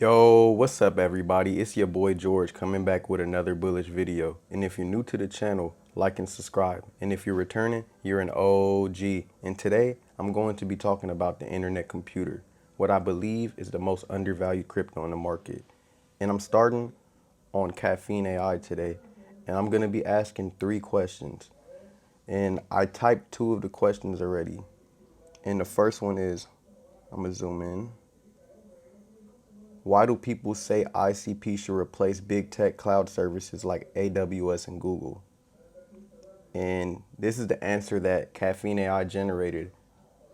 Yo, what's up everybody? It's your boy George coming back with another bullish video. And if you're new to the channel, like and subscribe. And if you're returning, you're an OG. And today, I'm going to be talking about the internet computer, what I believe is the most undervalued crypto on the market. And I'm starting on Caffeine AI today, and I'm going to be asking 3 questions. And I typed 2 of the questions already. And the first one is, I'm going to zoom in. Why do people say ICP should replace big tech cloud services like AWS and Google? And this is the answer that Caffeine AI generated.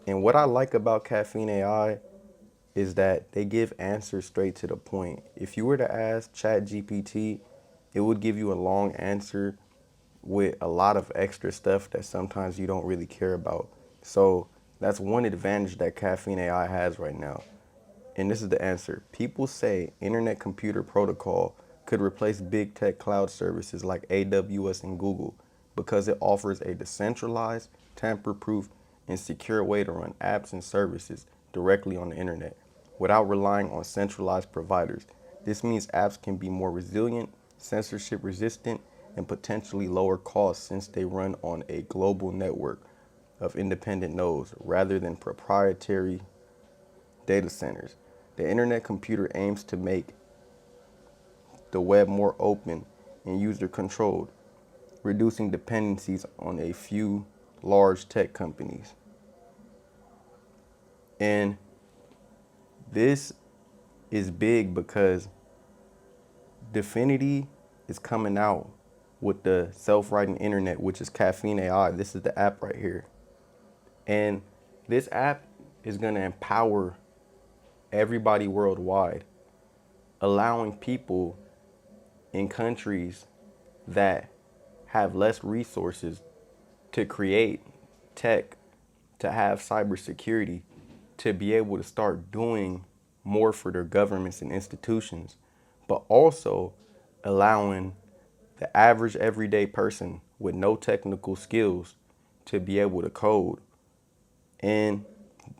And what I like about Caffeine AI is that they give answers straight to the point. If you were to ask ChatGPT, it would give you a long answer with a lot of extra stuff that sometimes you don't really care about. So that's one advantage that Caffeine AI has right now. And this is the answer. People say Internet Computer Protocol could replace big tech cloud services like AWS and Google because it offers a decentralized, tamper-proof, and secure way to run apps and services directly on the internet without relying on centralized providers. This means apps can be more resilient, censorship resistant, and potentially lower cost since they run on a global network of independent nodes rather than proprietary data centers. The internet computer aims to make the web more open and user controlled, reducing dependencies on a few large tech companies. And this is big because Definity is coming out with the self-writing internet, which is Caffeine AI. This is the app right here. And this app is going to empower everybody worldwide, allowing people in countries that have less resources to create tech, to have cybersecurity, to be able to start doing more for their governments and institutions, but also allowing the average everyday person with no technical skills to be able to code. And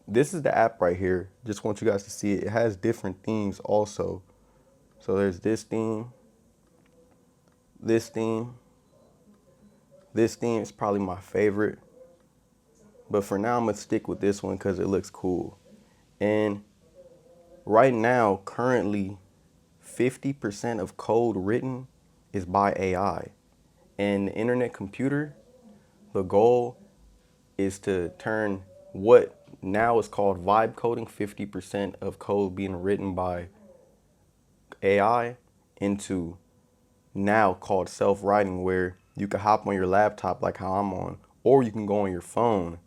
this is the app right here. Just want you guys to see it. It has different themes also. So there's this theme, this theme. This theme is probably my favorite. But for now, I'm going to stick with this one because it looks cool. And right now, currently, 50% of code written is by AI. And the internet computer, the goal is to turn what now is called vibe coding, 50% of code being written by AI, into now called self-writing, where you can hop on your laptop like how I'm on, or you can go on your phone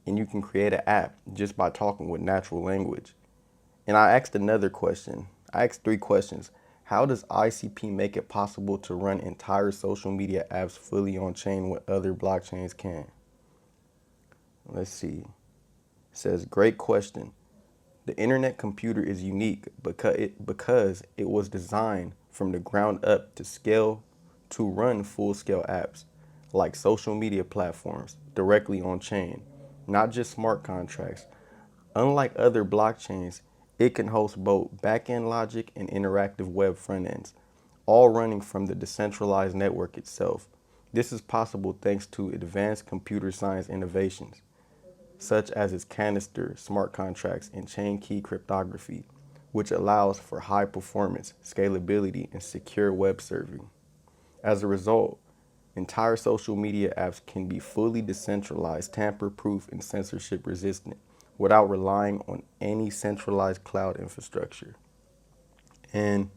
and you can create an app just by talking with natural language. And I asked another question. I asked 3 questions. How does ICP make it possible to run entire social media apps fully on chain when other blockchains can? Let's see. It says, great question. The internet computer is unique because it was designed from the ground up to scale to run full-scale apps like social media platforms directly on chain, not just smart contracts. Unlike other blockchains, it can host both back-end logic and interactive web front ends, all running from the decentralized network itself. This is possible thanks to advanced computer science innovations, such as its canister smart contracts and chain key cryptography, which allows for high performance, scalability, and secure web serving. As a result, entire social media apps can be fully decentralized, tamper-proof, and censorship resistant without relying on any centralized cloud infrastructure. And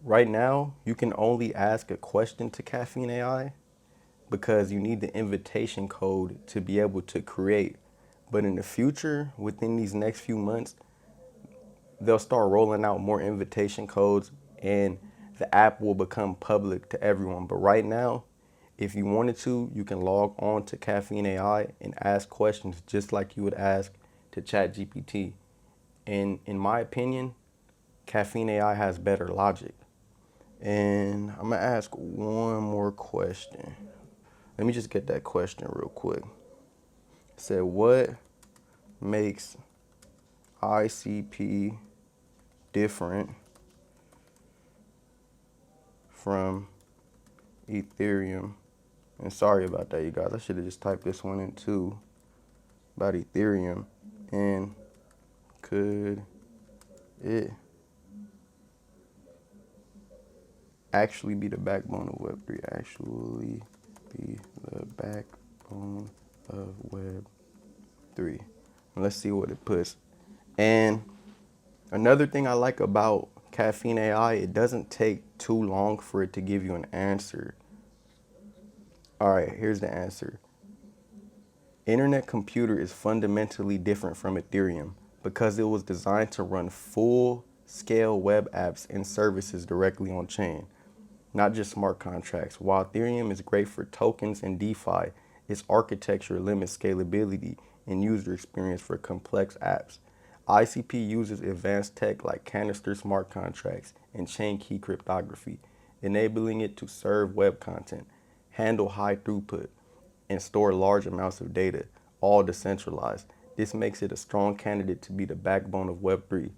right now, you can only ask a question to Caffeine AI because you need the invitation code to be able to create. But in the future, within these next few months, they'll start rolling out more invitation codes and the app will become public to everyone. But right now, if you wanted to, you can log on to Caffeine AI and ask questions just like you would ask to ChatGPT. And in my opinion, Caffeine AI has better logic. And I'm gonna ask one more question. Let me just get that question real quick. It said, what makes ICP different from Ethereum? And sorry about that, you guys. I should have just typed this one in too about Ethereum. And could it actually be the backbone of Web3? Actually be the backbone of Web3. Let's see what it puts. And another thing I like about Caffeine AI, it doesn't take too long for it to give you an answer. All right, here's the answer. Internet computer is fundamentally different from Ethereum because it was designed to run full-scale web apps and services directly on chain, not just smart contracts. While Ethereum is great for tokens and DeFi, its architecture limits scalability and user experience for complex apps. ICP uses advanced tech like canister smart contracts and chain key cryptography, enabling it to serve web content, handle high throughput, and store large amounts of data, all decentralized. This makes it a strong candidate to be the backbone of Web3,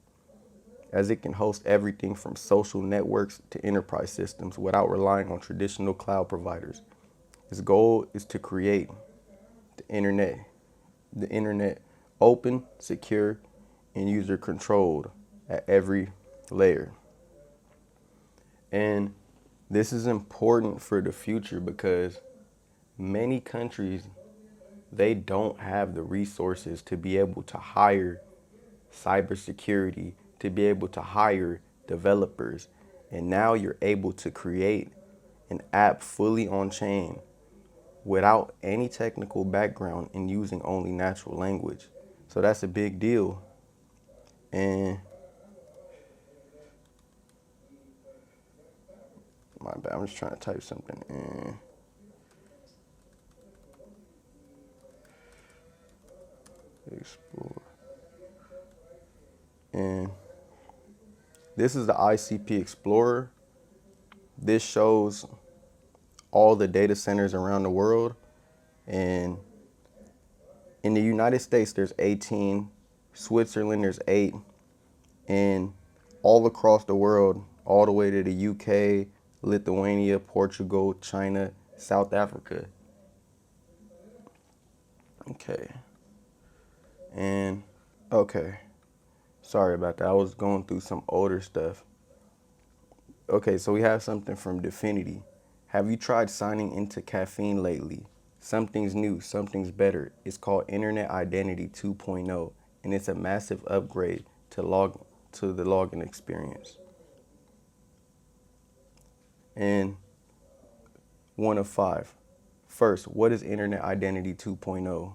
as it can host everything from social networks to enterprise systems without relying on traditional cloud providers. Its goal is to create the internet open, secure, and user controlled at every layer. And this is important for the future because many countries, they don't have the resources to be able to hire cybersecurity, to be able to hire developers. And now you're able to create an app fully on chain without any technical background and using only natural language. So that's a big deal. And my bad, I'm just trying to type something in. Explore. And this is the ICP Explorer. This shows all the data centers around the world. And in the United States, there's 18. Switzerland, there's 8. And all across the world, all the way to the UK, Lithuania, Portugal, China, South Africa. Okay. And, okay. Sorry about that. I was going through some older stuff. Okay, so we have something from Definity. Have you tried signing into caffeine lately? Something's new, something's better. It's called Internet Identity 2.0, and it's a massive upgrade to the login experience. And 1 of 5. First, what is Internet Identity 2.0?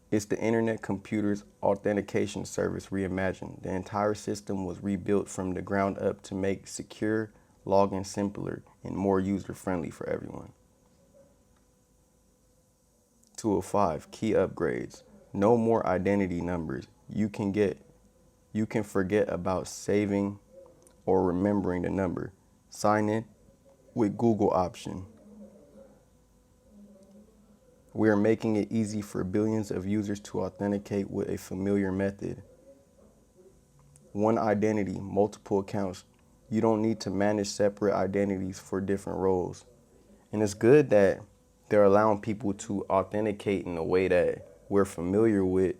It's the internet computer's authentication service reimagined. The entire system was rebuilt from the ground up to make secure login simpler and more user-friendly for everyone. 2 of 5, key upgrades. No more identity numbers. You can forget about saving or remembering the number. Sign in with Google option. We are making it easy for billions of users to authenticate with a familiar method. One identity, multiple accounts. You don't need to manage separate identities for different roles. And it's good that they're allowing people to authenticate in a way that we're familiar with,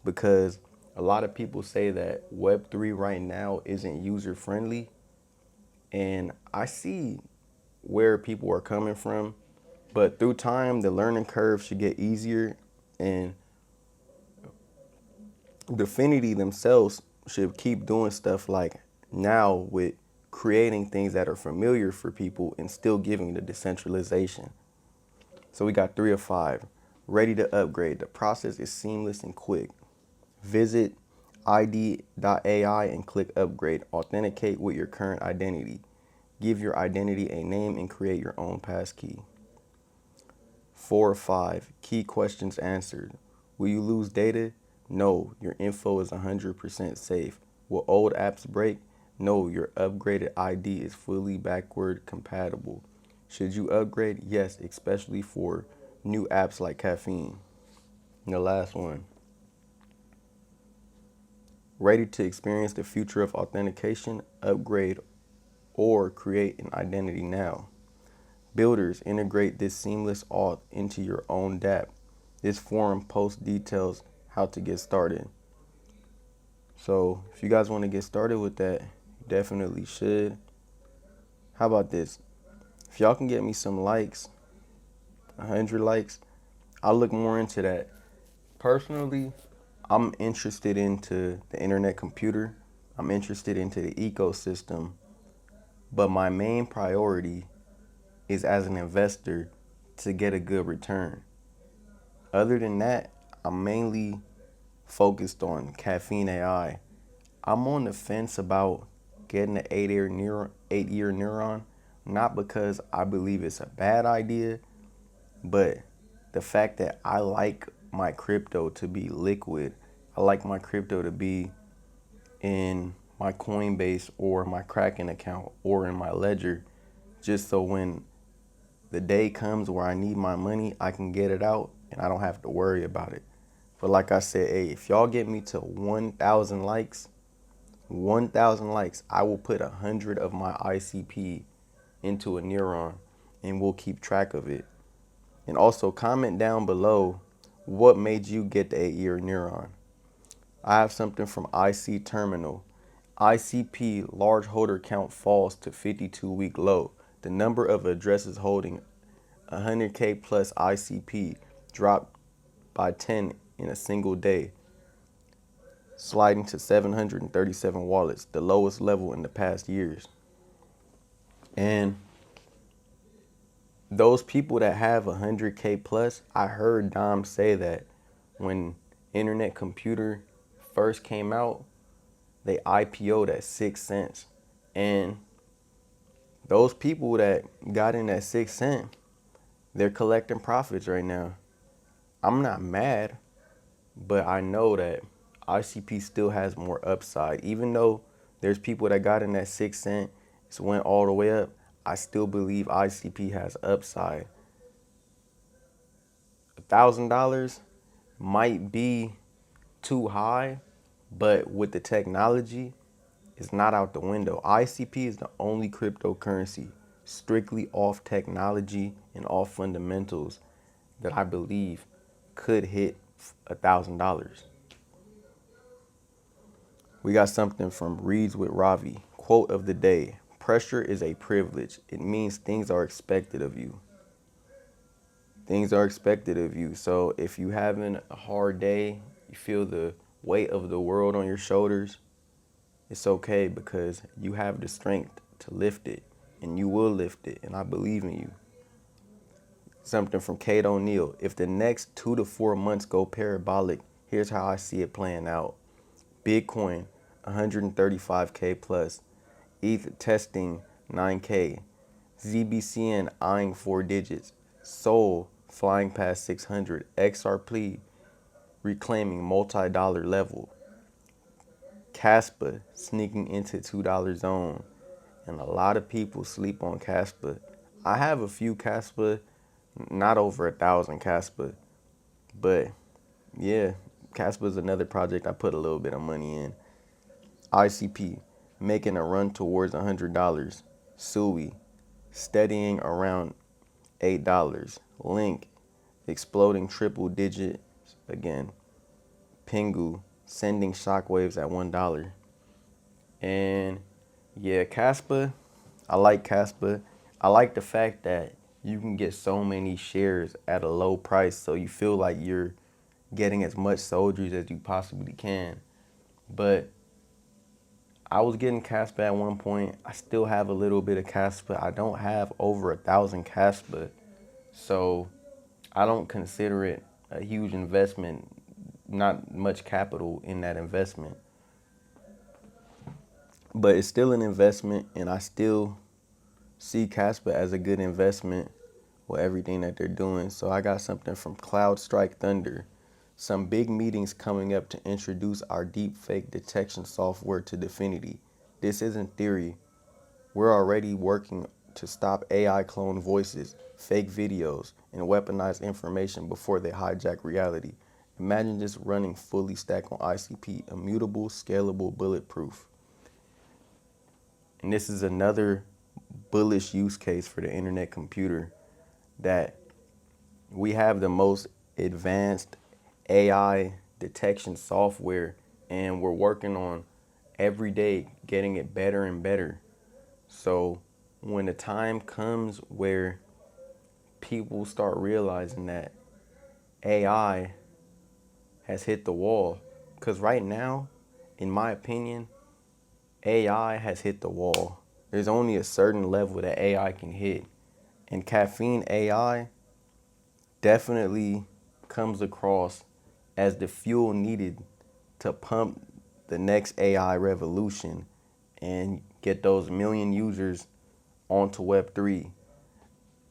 because a lot of people say that Web3 right now isn't user friendly. And I see where people are coming from, but through time, the learning curve should get easier, and Definity themselves should keep doing stuff like now with creating things that are familiar for people and still giving the decentralization. So we got 3 of 5. Ready to upgrade. The process is seamless and quick. Visit id.ai and click upgrade. Authenticate with your current identity. Give your identity a name and create your own passkey. 4 of 5. Key questions answered. Will you lose data? No, your info is 100% safe. Will old apps break? No, your upgraded ID is fully backward compatible. Should you upgrade? Yes, especially for new apps like Caffeine. And the last one. Ready to experience the future of authentication, upgrade, or create an identity now. Builders, integrate this seamless auth into your own dApp. This forum posts details how to get started. So if you guys want to get started with that, you definitely should. How about this? If y'all can get me some likes, 100 likes, I'll look more into that. Personally, I'm interested into the internet computer. I'm interested into the ecosystem. But my main priority is as an investor to get a good return. Other than that, I'm mainly focused on Caffeine AI. I'm on the fence about getting an 8-year neuron, not because I believe it's a bad idea, but the fact that I like my crypto to be liquid. I like my crypto to be in my Coinbase or my Kraken account or in my ledger, just so when the day comes where I need my money, I can get it out and I don't have to worry about it. But like I said, hey, if y'all get me to 1,000 likes, 1,000 likes, I will put 100 of my ICP into a neuron and we'll keep track of it. And also comment down below what made you get the 8-year neuron. I have something from IC Terminal. ICP large holder count falls to 52-week low. The number of addresses holding 100K plus ICP dropped by 10 in a single day, sliding to 737 wallets, the lowest level in the past years. And those people that have 100K plus, I heard Dom say that when Internet Computer first came out, they IPO'd at 6 cents. And those people that got in at 6 cents, they're collecting profits right now. I'm not mad, but I know that ICP still has more upside. Even though there's people that got in at 6 cents, it's went all the way up, I still believe ICP has upside. $1,000 might be too high, but with the technology, it's not out the window. ICP is the only cryptocurrency strictly off technology and off fundamentals that I believe could hit $1,000. We got something from Reads with Ravi. Quote of the day: pressure is a privilege. It means things are expected of you. Things are expected of you. So if you having a hard day, you feel the weight of the world on your shoulders, it's okay because you have the strength to lift it and you will lift it. And I believe in you. Something from Kate O'Neill. If the next 2 to 4 months go parabolic, here's how I see it playing out. Bitcoin, 135K plus. ETH testing, 9K. ZBCN eyeing 4 digits. Sol flying past 600. XRP reclaiming multi-dollar level. Caspa sneaking into $2 zone. And a lot of people sleep on Caspa. I have a few Caspa, not over 1,000 Caspa. But yeah, Caspa is another project I put a little bit of money in. ICP making a run towards $100. Sui steadying around $8. Link exploding triple digits again. Pingu sending shockwaves at $1. And yeah, Caspa, I like Caspa. I like the fact that you can get so many shares at a low price, so you feel like you're getting as much soldiers as you possibly can. But I was getting Caspa at one point. I still have a little bit of Caspa. I don't have over 1,000 Caspa, so I don't consider it a huge investment, not much capital in that investment. But it's still an investment, and I still see Caspa as a good investment with everything that they're doing. So I got something from Cloud Strike Thunder. Some big meetings coming up to introduce our deepfake detection software to Definity. This isn't theory. We're already working to stop AI clone voices, fake videos, and weaponized information before they hijack reality. Imagine just running fully stacked on ICP, immutable, scalable, bulletproof. And this is another bullish use case for the internet computer, that we have the most advanced AI detection software, and we're working on every day getting it better and better. So when the time comes where people start realizing that AI has hit the wall, because right now, in my opinion, AI has hit the wall. There's only a certain level that AI can hit. And Caffeine AI definitely comes across as the fuel needed to pump the next AI revolution and get those million users onto Web3.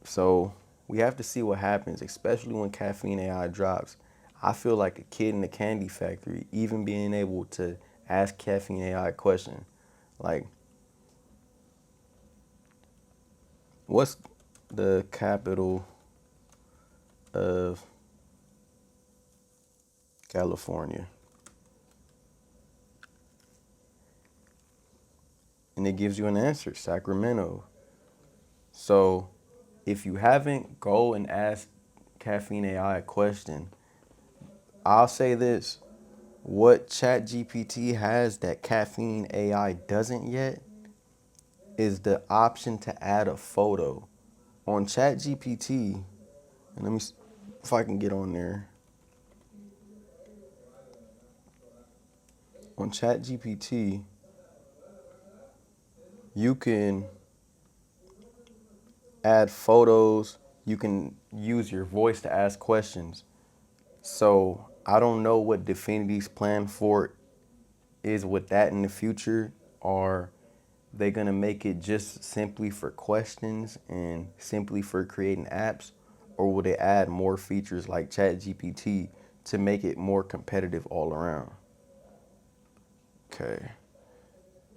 So we have to see what happens, especially when Caffeine AI drops. I feel like a kid in a candy factory, even being able to ask Caffeine AI a question like, what's the capital of California? And it gives you an answer, Sacramento. So if you haven't, go and ask Caffeine AI a question. I'll say this: what ChatGPT has that Caffeine AI doesn't yet is the option to add a photo. On ChatGPT, and let me see if I can get on there. On ChatGPT, you can add photos, you can use your voice to ask questions. So I don't know what Definity's plan for is with that in the future. Are they gonna make it just simply for questions and simply for creating apps? Or will they add more features like ChatGPT to make it more competitive all around? Okay.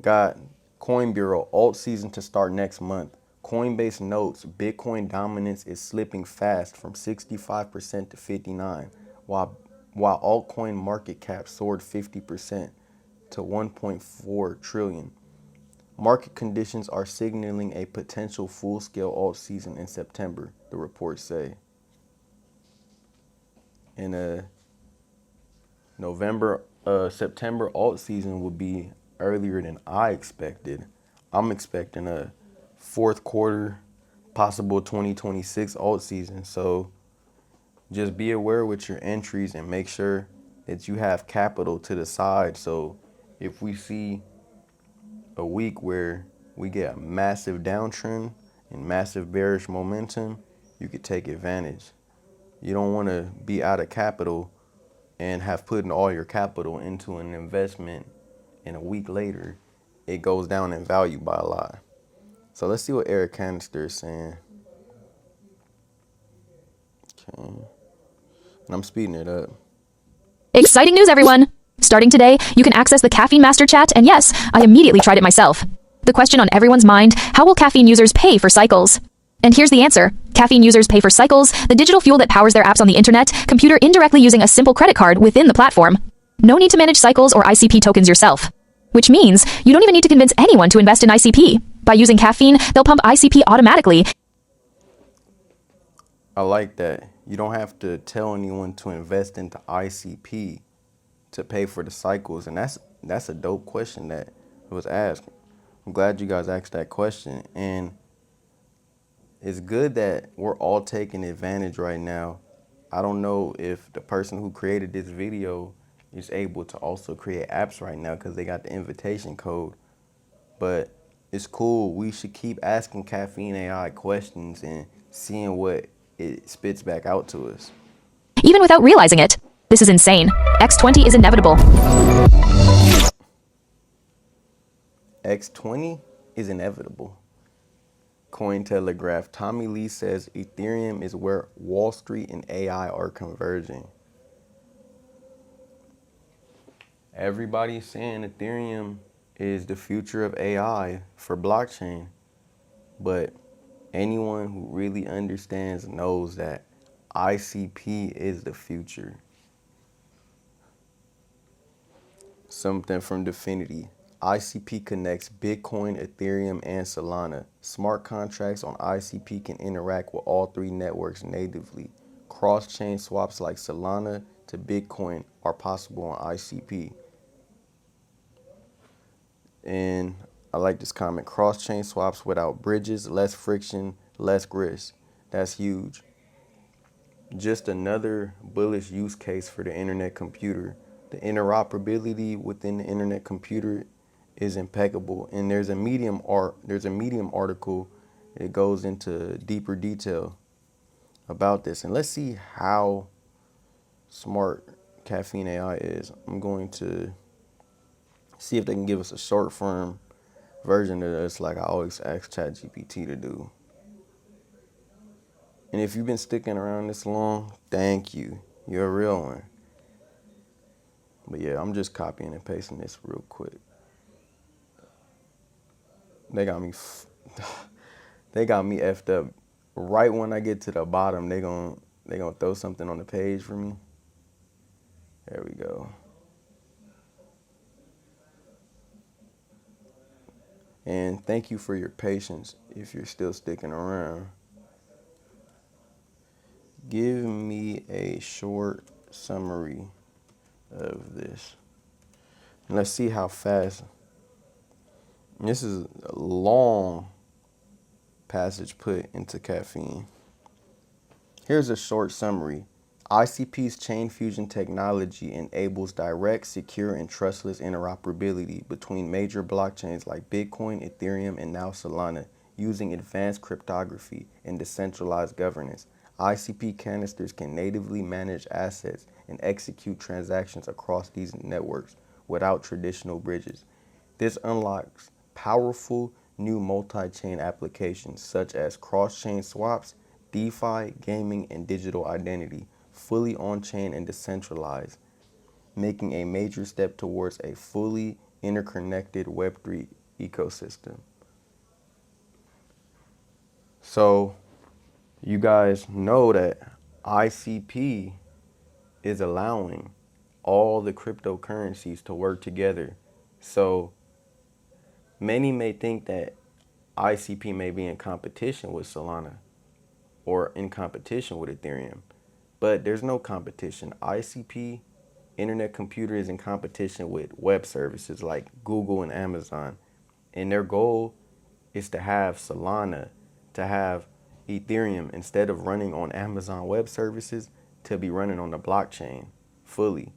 Got Coin Bureau alt season to start next month. Coinbase notes Bitcoin dominance is slipping fast from 65% to 59%, while altcoin market cap soared 50% to 1.4 trillion. Market conditions are signaling a potential full-scale alt season in September, the reports say. In a September alt season would be earlier than I expected. I'm expecting a fourth quarter, possible 2026 alt season. So just be aware with your entries and make sure that you have capital to the side. So if we see a week where we get a massive downtrend and massive bearish momentum, you could take advantage. You don't want to be out of capital and have put in all your capital into an investment, and a week later it goes down in value by a lot. So let's see what Eric Canister is saying. Okay. And I'm speeding it up. Exciting news, everyone! Starting today, you can access the Caffeine Master Chat, and yes, I immediately tried it myself. The question on everyone's mind: how will caffeine users pay for cycles? And here's the answer. Caffeine users pay for cycles, the digital fuel that powers their apps on the internet computer, indirectly using a simple credit card within the platform. No need to manage cycles or ICP tokens yourself. Which means you don't even need to convince anyone to invest in ICP. By using caffeine, they'll pump ICP automatically. I like that. You don't have to tell anyone to invest into ICP to pay for the cycles. And that's a dope question that was asked. I'm glad you guys asked that question. And it's good that we're all taking advantage right now. I don't know if the person who created this video is able to also create apps right now because they got the invitation code. But it's cool. We should keep asking Caffeine AI questions and seeing what it spits back out to us. Even without realizing it. This is insane. X20 is inevitable. X20 is inevitable. Cointelegraph. Tommy Lee says Ethereum is where Wall Street and AI are converging. Everybody's saying Ethereum is the future of AI for blockchain, but anyone who really understands knows that ICP is the future. something from Definity. ICP connects Bitcoin, Ethereum, and Solana. Smart contracts on ICP can interact with all three networks natively. Cross-chain swaps like Solana to Bitcoin are possible on ICP. And I like this comment. Cross-chain swaps without bridges, less friction, less risk. That's huge. Just another bullish use case for the internet computer. The interoperability within the internet computer is impeccable, and there's a Medium article that goes into deeper detail about this. And let's see how smart Caffeine AI is. I'm going to see if they can give us a short form version of this, like I always ask ChatGPT to do. And if you've been sticking around this long, thank you. You're a real one. But yeah, I'm just copying and pasting this real quick. They got me, they got me effed up. Right when I get to the bottom, they gonna throw something on the page for me. There we go. And thank you for your patience if you're still sticking around. Give me a short summary of this. And let's see how fast. This is a long passage put into caffeine. Here's a short summary. ICP's chain fusion technology enables direct, secure, and trustless interoperability between major blockchains like Bitcoin, Ethereum, and now Solana, using advanced cryptography and decentralized governance. ICP canisters can natively manage assets and execute transactions across these networks without traditional bridges. This unlocks powerful new multi-chain applications such as cross-chain swaps, DeFi, gaming, and digital identity, fully on-chain and decentralized, making a major step towards a fully interconnected Web3 ecosystem. So you guys know that ICP is allowing all the cryptocurrencies to work together. So many may think that ICP may be in competition with Solana or in competition with Ethereum, but there's no competition. ICP, Internet Computer, is in competition with web services like Google and Amazon, and their goal is to have Solana, to have Ethereum, instead of running on Amazon Web Services, to be running on the blockchain fully.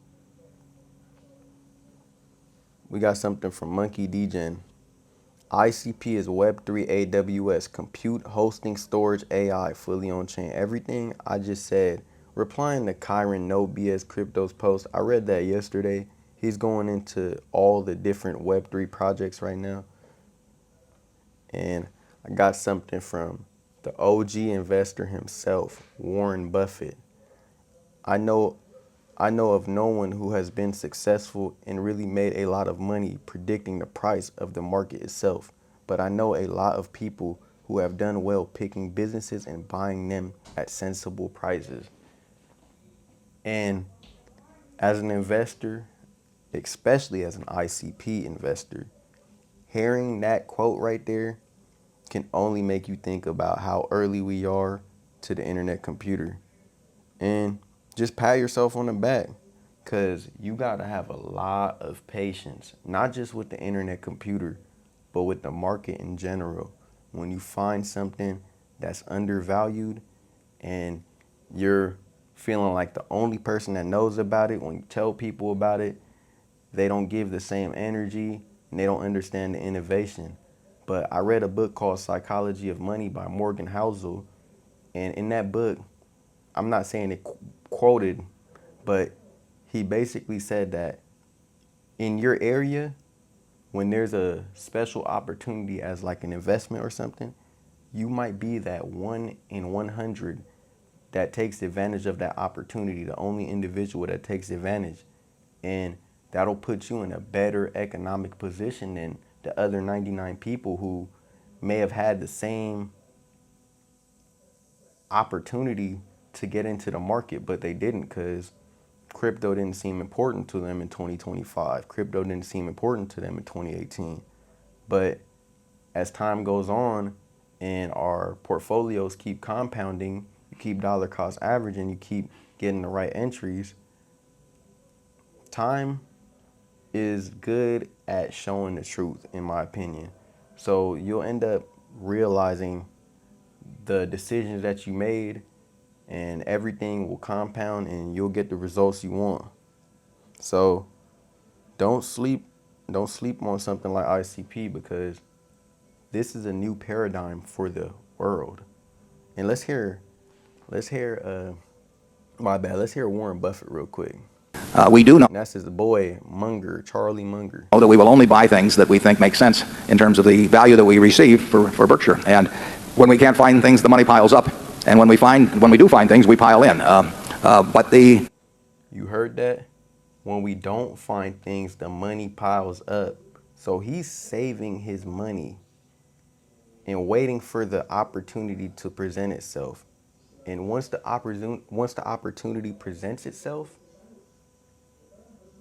We got something from Monkey Degen. ICP is Web3 AWS, compute, hosting, storage, AI, fully on chain. Everything I just said. Replying to Kyron No BS Crypto's post, I read that yesterday. He's going into all the different Web3 projects right now. And I got something from the OG investor himself, Warren Buffett. I know of no one who has been successful and really made a lot of money predicting the price of the market itself, but I know a lot of people who have done well picking businesses and buying them at sensible prices. And as an investor, especially as an ICP investor, hearing that quote right there can only make you think about how early we are to the internet computer. And just pat yourself on the back, because you got to have a lot of patience, not just with the internet computer, but with the market in general. When you find something that's undervalued and you're feeling like the only person that knows about it, when you tell people about it, they don't give the same energy and they don't understand the innovation. But I read a book called Psychology of Money by Morgan Housel, and in that book, I'm not saying it quoted, but he basically said that in your area, when there's a special opportunity as like an investment or something, you might be that 1 in 100 that takes advantage of that opportunity, the only individual that takes advantage. And that'll put you in a better economic position than the other 99 people who may have had the same opportunity to get into the market, but they didn't because crypto didn't seem important to them in 2025. Crypto didn't seem important to them in 2018. But as time goes on and our portfolios keep compounding, you keep dollar cost averaging, you keep getting the right entries, time is good at showing the truth, in my opinion. So you'll end up realizing the decisions that you made, and everything will compound and you'll get the results you want. So don't sleep on something like ICP, because this is a new paradigm for the world. And let's hear Warren Buffett real quick. We do know And that's his boy Munger, Charlie Munger. that we will only buy things that we think make sense in terms of the value that we receive for Berkshire. And when we can't find things, the money piles up. And when we do find things, we pile in. You heard that? When we don't find things, the money piles up. So he's saving his money and waiting for the opportunity to present itself. And once the opportunity presents itself,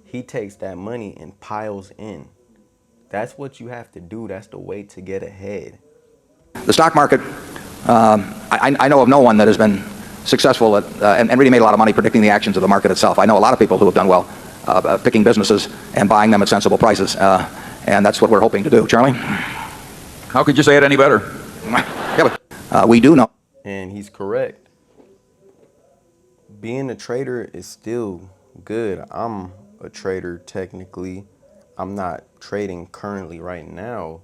he takes that money and piles in. That's what you have to do. That's the way to get ahead. The stock market, I know of no one that has been successful at, and really made a lot of money predicting the actions of the market itself. I know a lot of people who have done well picking businesses and buying them at sensible prices. And that's what we're hoping to do. Charlie? How could you say it any better? Yeah, but we do know. And he's correct. Being a trader is still good. I'm a trader technically. I'm not trading currently right now,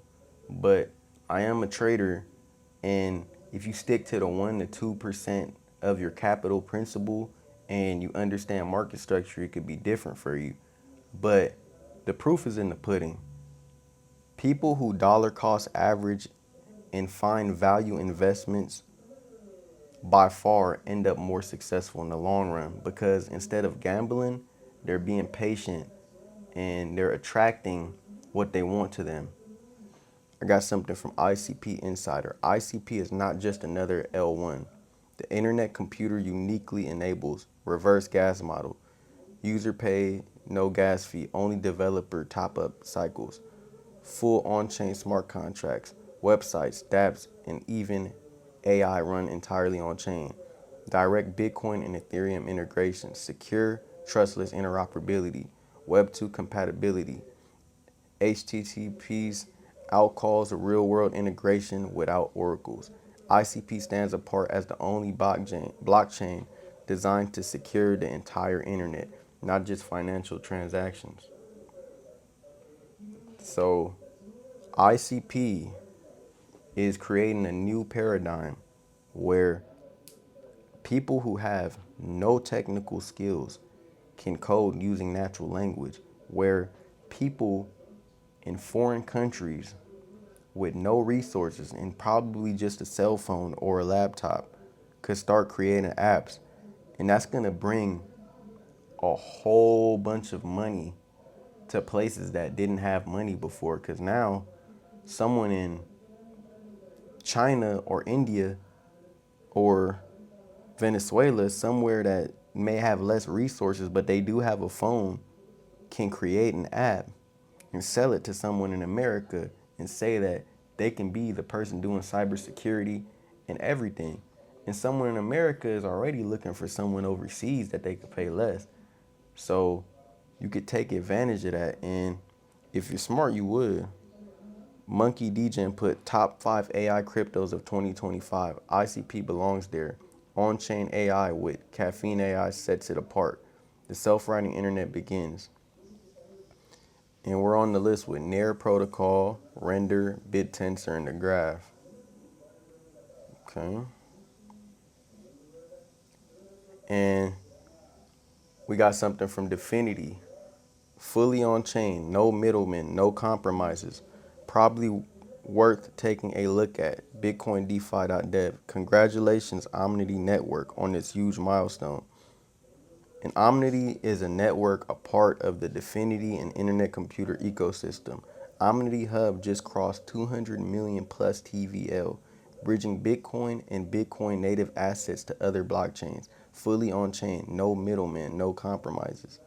but I am a trader. And if you stick to the 1 to 2% of your capital principal and you understand market structure, it could be different for you. But the proof is in the pudding. People who dollar cost average and find value investments by far end up more successful in the long run, because instead of gambling, they're being patient and they're attracting what they want to them. I got something from ICP Insider. ICP is not just another L1. The internet computer uniquely enables reverse gas model, user pay, no gas fee, only developer top-up cycles, full on-chain smart contracts, websites, dApps, and even AI run entirely on-chain. Direct Bitcoin and Ethereum integration, secure, trustless interoperability, Web 2 compatibility, HTTP's outcalls, a real-world integration without oracles. ICP stands apart as the only blockchain designed to secure the entire internet, not just financial transactions. So ICP is creating a new paradigm where people who have no technical skills can code using natural language, where people in foreign countries with no resources and probably just a cell phone or a laptop could start creating apps. And that's going to bring a whole bunch of money to places that didn't have money before, because now someone in China or India or Venezuela, somewhere that may have less resources but they do have a phone, can create an app and sell it to someone in America and say that they can be the person doing cybersecurity and everything. And someone in America is already looking for someone overseas that they could pay less. So you could take advantage of that. And if you're smart, you would. Monkey DGen put top 5 AI cryptos of 2025. ICP belongs there. On-chain AI with Caffeine AI sets it apart. The self-writing internet begins. And we're on the list with Nair Protocol, Render, BitTensor, and the Graph. Okay. And we got something from Definity. Fully on chain, no middlemen, no compromises. Probably worth taking a look at. BitcoinDefi.dev. Congratulations, Omnity Network, on this huge milestone. And Omnity is a network, a part of the Definity and internet computer ecosystem. Omnity Hub just crossed 200 million plus TVL, bridging Bitcoin and Bitcoin native assets to other blockchains. fully on chain, no middleman, no compromises.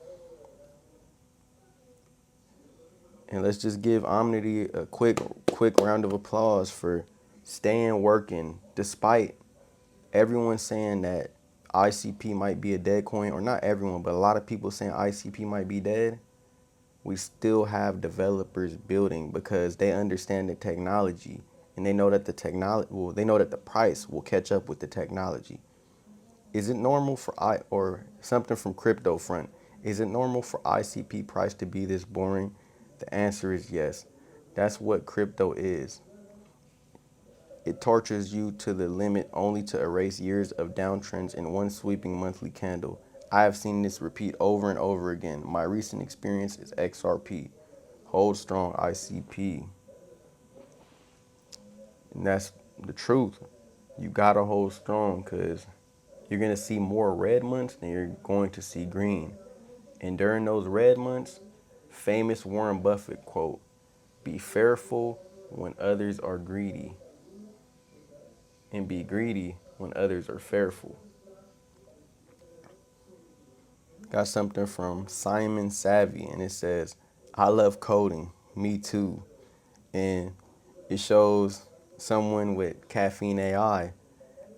And let's just give Omnity a quick round of applause for staying working despite everyone saying that ICP might be a dead coin, or not everyone, but a lot of people saying ICP might be dead. We still have developers building because they understand the technology and they know that they know that the price will catch up with the technology. Is it normal for or something from crypto front? Is it normal for ICP price to be this boring? The answer is yes. That's what crypto is. It tortures you to the limit only to erase years of downtrends in one sweeping monthly candle. I have seen this repeat over and over again. My recent experience is XRP. Hold strong, ICP. And that's the truth. You gotta hold strong because you're gonna see more red months than you're going to see green. And during those red months, famous Warren Buffett quote, "Be fearful when others are greedy, and be greedy when others are fearful." Got something from Simon Savvy, and it says, "I love coding, me too." And it shows someone with Caffeine AI,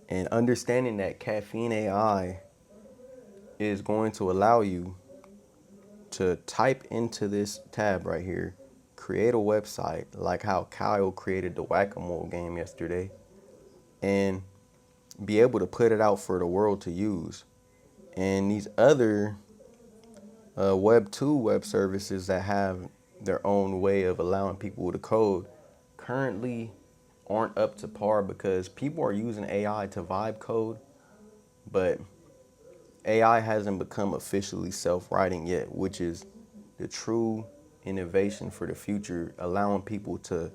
and understanding that Caffeine AI is going to allow you to type into this tab right here, create a website like how Kyle created the whack-a-mole game yesterday, and be able to put it out for the world to use. And these other Web 2 web services that have their own way of allowing people to code currently aren't up to par because people are using AI to vibe code, but AI hasn't become officially self-writing yet, which is the true innovation for the future, allowing people to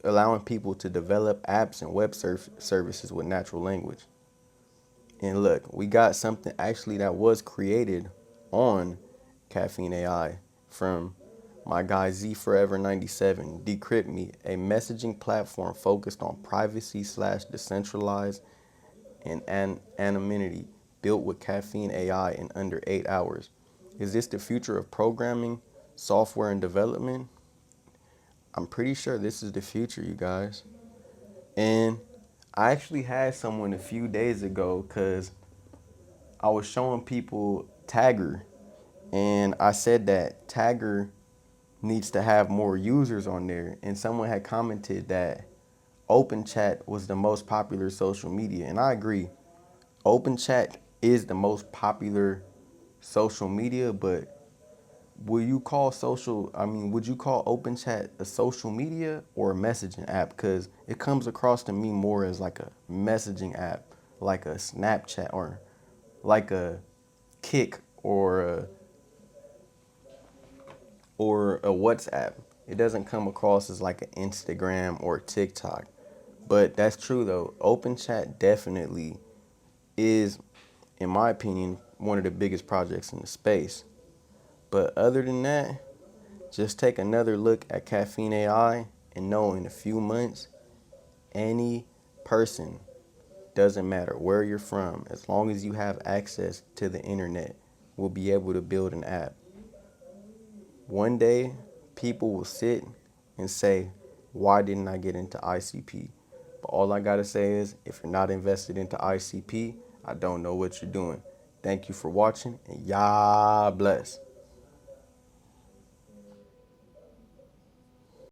develop apps and web services with natural language. And look, we got something actually that was created on Caffeine AI from my guy Z Forever 97. Decrypt Me, a messaging platform focused on privacy / decentralized and anonymity, built with Caffeine AI in under 8 hours. Is this the future of programming, software, and development? I'm pretty sure this is the future, you guys. And I actually had someone a few days ago because I was showing people Tagger, and I said that Tagger needs to have more users on there. And someone had commented that OpenChat was the most popular social media. And I agree. OpenChat is the most popular social media, but would you call OpenChat a social media or a messaging app? Because it comes across to me more as like a messaging app, like a Snapchat or like a Kick or a WhatsApp. It doesn't come across as like an Instagram or TikTok. But that's true though. OpenChat definitely is, in my opinion, one of the biggest projects in the space. But other than that, just take another look at Caffeine AI and know in a few months, any person, doesn't matter where you're from, as long as you have access to the internet, will be able to build an app. One day, people will sit and say, why didn't I get into ICP? But all I gotta say is, if you're not invested into ICP, I don't know what you're doing. Thank you for watching, and y'all bless.